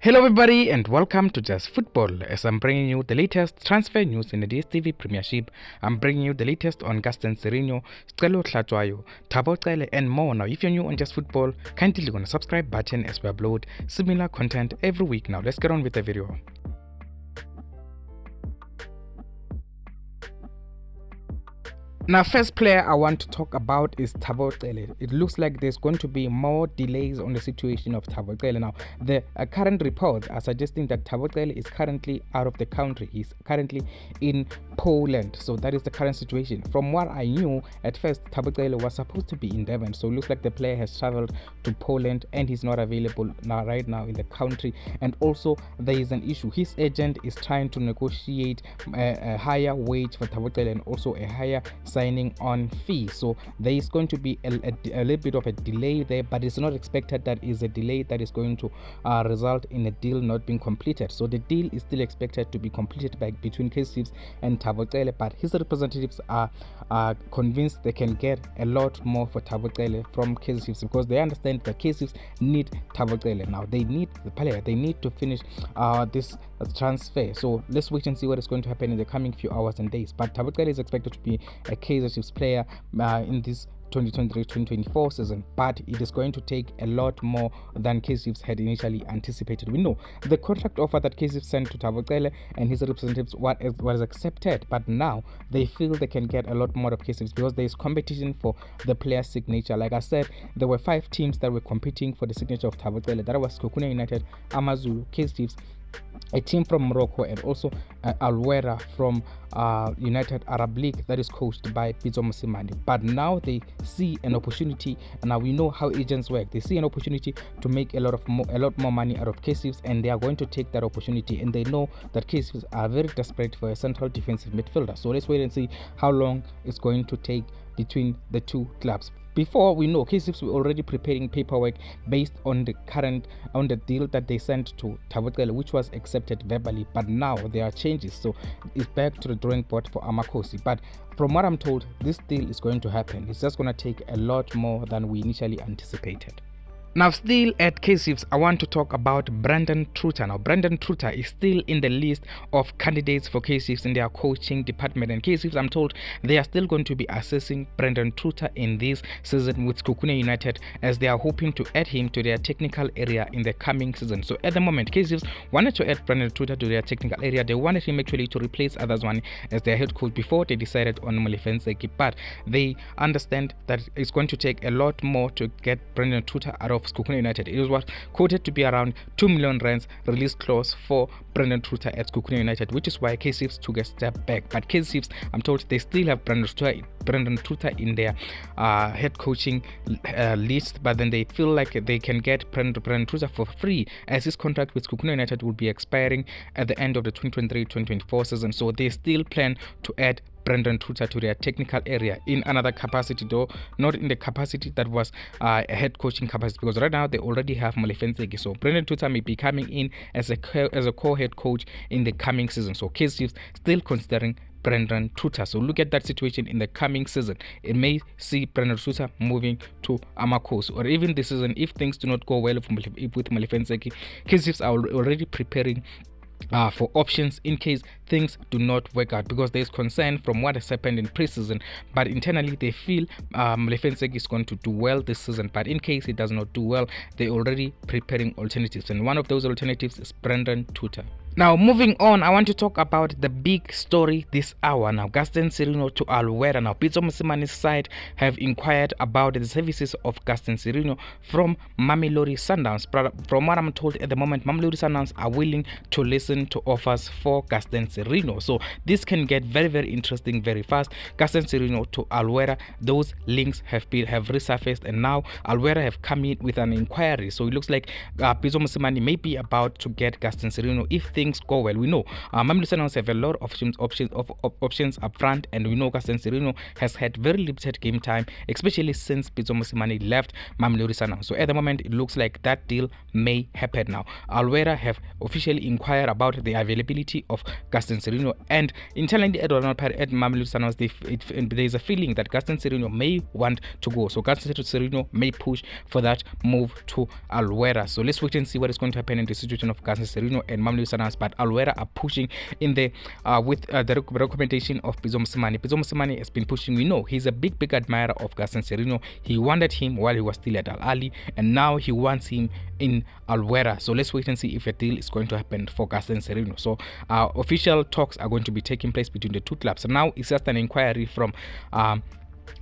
Hello everybody and welcome to Just Football. As I'm bringing you the latest transfer news in the DStv Premiership, I'm bringing you the latest on Sirino, Hlatswayo, Thabo Cele and more. Now if you're new on Just Football, kindly click on the subscribe button as we upload similar content every week. Now let's get on with the video. Now, first player I want to talk about is Thabo Cele. It looks like there's going to be more delays on the situation of Thabo Cele. Now, the current reports are suggesting that Thabo Cele is currently out of the country. He's currently in Poland. So that is the current situation. From what I knew, at first, Thabo Cele was supposed to be in Devon. So it looks like the player has traveled to Poland and he's not available right now in the country. And also, there is an issue. His agent is trying to negotiate a higher wage for Thabo Cele and also a higher signing on fee. So there is going to be a little bit of a delay there, but it's not expected that is a delay that is going to result in a deal not being completed. So the deal is still expected to be completed between KaizerChiefs and Thabo Cele, but his representatives are convinced they can get a lot more for Thabo Cele from KaizerChiefs because they understand that KaizerChiefs need Thabo Cele. Now they need the player, they need to finish this transfer. So let's wait and see what is going to happen in the coming few hours and days. But Thabo Cele is expected to be a KaizerChiefs player in this 2023-2024 season, but it is going to take a lot more than KaizerChiefs had initially anticipated. We know the contract offer that KaizerChiefs sent to Thabo Cele and his representatives was accepted, but now they feel they can get a lot more of KaizerChiefs because there is competition for the player's signature. Like I said, there were 5 teams that were competing for the signature of Thabo Cele. That was Kokuna United, Amazulu, KaizerChiefs, a team from Morocco, and also Wahda from United Arab League that is coached by Thabo Cele. But now they see an opportunity, and now we know how agents work. They see an opportunity to make a lot more money out of KaizerChiefs, and they are going to take that opportunity. And they know that KaizerChiefs are very desperate for a central defensive midfielder. So let's wait and see how long it's going to take between the two clubs. Before, we know KaizerChiefs were already preparing paperwork based on the deal that they sent to Thabo Cele, which was accepted verbally, but now there are changes, so it's back to the drawing board for Amakhosi. But from what I'm told, this deal is going to happen. It's just going to take a lot more than we initially anticipated. Now, still at KaizerChiefs, I want to talk about Truter. Now, Truter is still in the list of candidates for KaizerChiefs in their coaching department. And KaizerChiefs, I'm told, they are still going to be assessing Truter in this season with Kokuna United, as they are hoping to add him to their technical area in the coming season. So at the moment, KaizerChiefs wanted to add Truter to their technical area. They wanted him actually to replace Others1 as their head coach before they decided on Mamkhize, but they understand that it's going to take a lot more to get Truter out of Kokuna United. It was quoted to be around 2 million rands release clause for Truter at Kokuna United, which is why KaizerChiefs took a step back. But KaizerChiefs, I'm told, they still have Truter in their head coaching list, but then they feel like they can get Truter for free, as his contract with Kokuna United will be expiring at the end of the 2023-2024 season. So they still plan to add Truter to their technical area in another capacity, though not in the capacity that was a head coaching capacity, because right now they already have Mamkhize. So Truter may be coming in as a core head coach in the coming season. So KaizerChiefs still considering Truter. So look at that situation in the coming season. It may see Truter moving to Amakhosi, or even this season if things do not go well with Mamkhize. KaizerChiefs are already preparing for options in case things do not work out, because there is concern from what has happened in preseason, but internally they feel Mamkhize is going to do well this season, but in case he does not do well, they're already preparing alternatives, and one of those alternatives is Truter. Now, moving on, I want to talk about the big story this hour. Now, Sirino to Wahda. Now, Thabo Cele's side have inquired about the services of Sirino from Mamelodi Sundowns. From what I'm told at the moment, Mamelodi Sundowns are willing to listen to offers for Sirino. So this can get very, very interesting very fast. Sirino to Wahda, those links have resurfaced, and now Wahda have come in with an inquiry. So it looks like Thabo Cele may be about to get Sirino if things things go well. We know Mamelodi Sundowns have a lot of options up front, and we know Sirino has had very limited game time, especially since Pitso Mosimane left Mamelodi Sundowns. So at the moment, it looks like that deal may happen now. Alwera have officially inquired about the availability of Sirino, and internally at Mamelodi Sundowns, there is a feeling that Sirino may want to go. So Sirino may push for that move to Alwera. So let's wait and see what is going to happen in the situation of Sirino and Mamelodi Sundowns. But Alwera are pushing in the with the recommendation of Pitso Mosimane. Pitso Mosimane has been pushing. We know he's a big admirer of Sirino. He wanted him while he was still at Al Ahly, and now he wants him in Alwera. So let's wait and see if a deal is going to happen for Sirino. So official talks are going to be taking place between the two clubs. So now it's just an inquiry from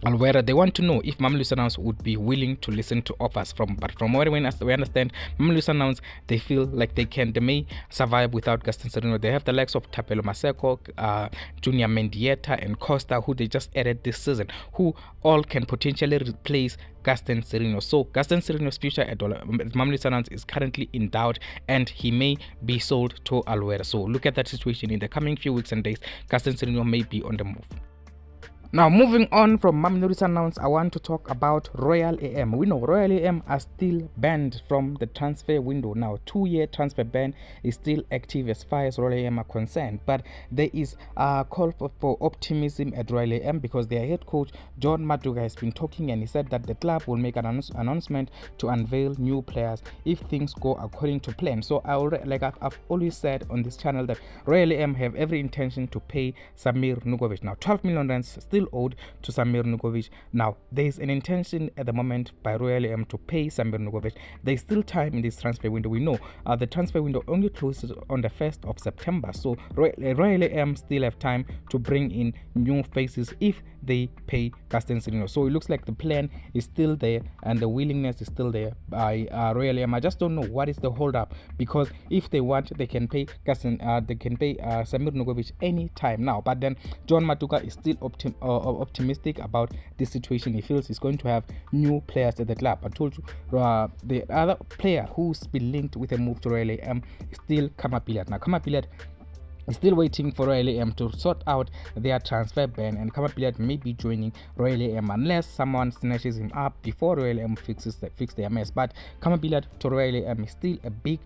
Alwera. They want to know if Mamelodi Sundowns would be willing to listen to offers but from what we understand, Mamelodi Sundowns, they feel like they may survive without Sirino. They have the likes of Thapelo Maseko, Junior Mendieta and Costa, who they just added this season, who all can potentially replace Sirino. So Sirino's future at Mamelodi Sundowns is currently in doubt, and he may be sold to Alwera. So look at that situation in the coming few weeks and days. Sirino may be on the move. Now, moving on from Mamelodi Sundowns, I want to talk about Royal AM. We know Royal AM are still banned from the transfer window. Now, 2-year transfer ban is still active as far as Royal AM are concerned. But there is a call for optimism at Royal AM, because their head coach, John Matuga, has been talking, and he said that the club will make an announcement to unveil new players if things go according to plan. So, I've always said on this channel that Royal AM have every intention to pay Samir Nugovic. Now, 12 million rands still owed to Samir Nugovic. Now, there is an intention at the moment by Royal AM to pay Samir Nugovic. There is still time in this transfer window. We know the transfer window only closes on the 1st of September. So Royal AM still have time to bring in new faces if they pay Sirino. So it looks like the plan is still there and the willingness is still there by Royal AM. I just don't know what is the hold up, because if they want, they can pay Samir Nugovic any time now. But then John Matuka is still optimistic about this situation. He feels he's going to have new players at the club. I told you the other player who's been linked with a move to Royal AM is still Kamapilat. Now Kamapilat is still waiting for Royal AM to sort out their transfer ban, and Kamapilat may be joining Royal AM unless someone snatches him up before Royal AM fix their mess. But Kamapilat to Royal AM is still a big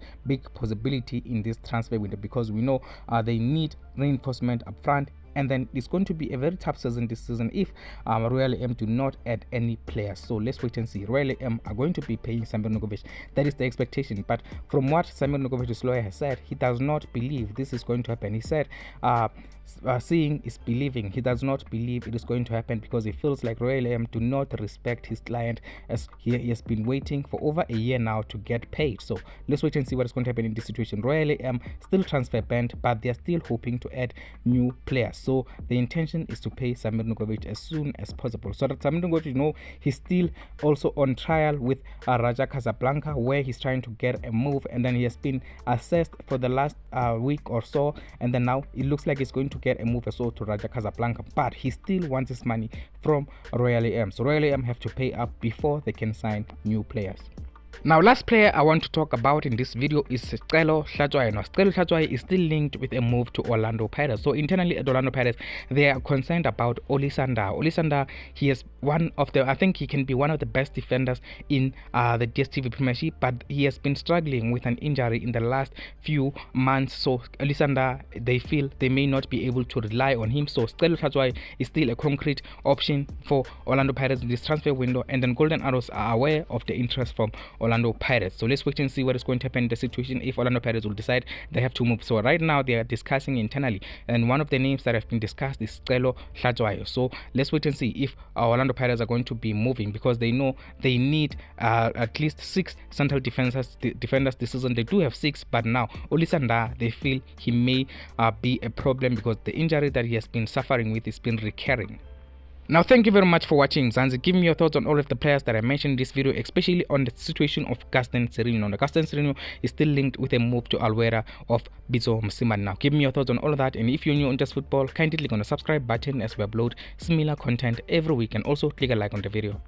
possibility in this transfer window, because we know they need reinforcement up front. And then it's going to be a very tough season this season if Royal AM do not add any players. So let's wait and see. Royal AM are going to be paying Samir Nugovic. That is the expectation. But from what Samir Nugovic's lawyer has said, he does not believe this is going to happen. He said seeing is believing. He does not believe it is going to happen, because he feels like Royal AM do not respect his client, as he has been waiting for over a year now to get paid. So let's wait and see what is going to happen in this situation. Royal AM still transfer banned, but they are still hoping to add new players. So the intention is to pay Samir Nugovic as soon as possible, so that Samir Nugovic, he's still also on trial with Raja Casablanca, where he's trying to get a move, and then he has been assessed for the last week or so, and then now it looks like he's going to get a move or so to Raja Casablanca, but he still wants his money from Royal AM. So Royal AM have to pay up before they can sign new players. Now, last player I want to talk about in this video is Hlatswayo. Now, Hlatswayo is still linked with a move to Orlando Pirates. So internally at Orlando Pirates, they are concerned about Olisanda. He is one of the, I think he can be one of the best defenders in the DStv Premiership, but he has been struggling with an injury in the last few months. So Olisanda, they feel they may not be able to rely on him. So Hlatswayo is still a concrete option for Orlando Pirates in this transfer window, and then Golden Arrows are aware of the interest from Orlando Pirates. So let's wait and see what is going to happen in the situation if Orlando Pirates will decide they have to move. So right now they are discussing internally, and one of the names that have been discussed is Hlatswayo. So let's wait and see if Orlando Pirates are going to be moving, because they know they need at least 6 central defenders this season. They do have 6, but now Olisanda, they feel he may be a problem, because the injury that he has been suffering with has been recurring. Now, thank you very much for watching. Zanzi, give me your thoughts on all of the players that I mentioned in this video, especially on the situation of Sirino. Now, Sirino is still linked with a move to Alwera of Pitso Mosimane. Now, give me your thoughts on all of that, and if you're new on Just Football, kindly click on the subscribe button as we upload similar content every week, and also click a like on the video.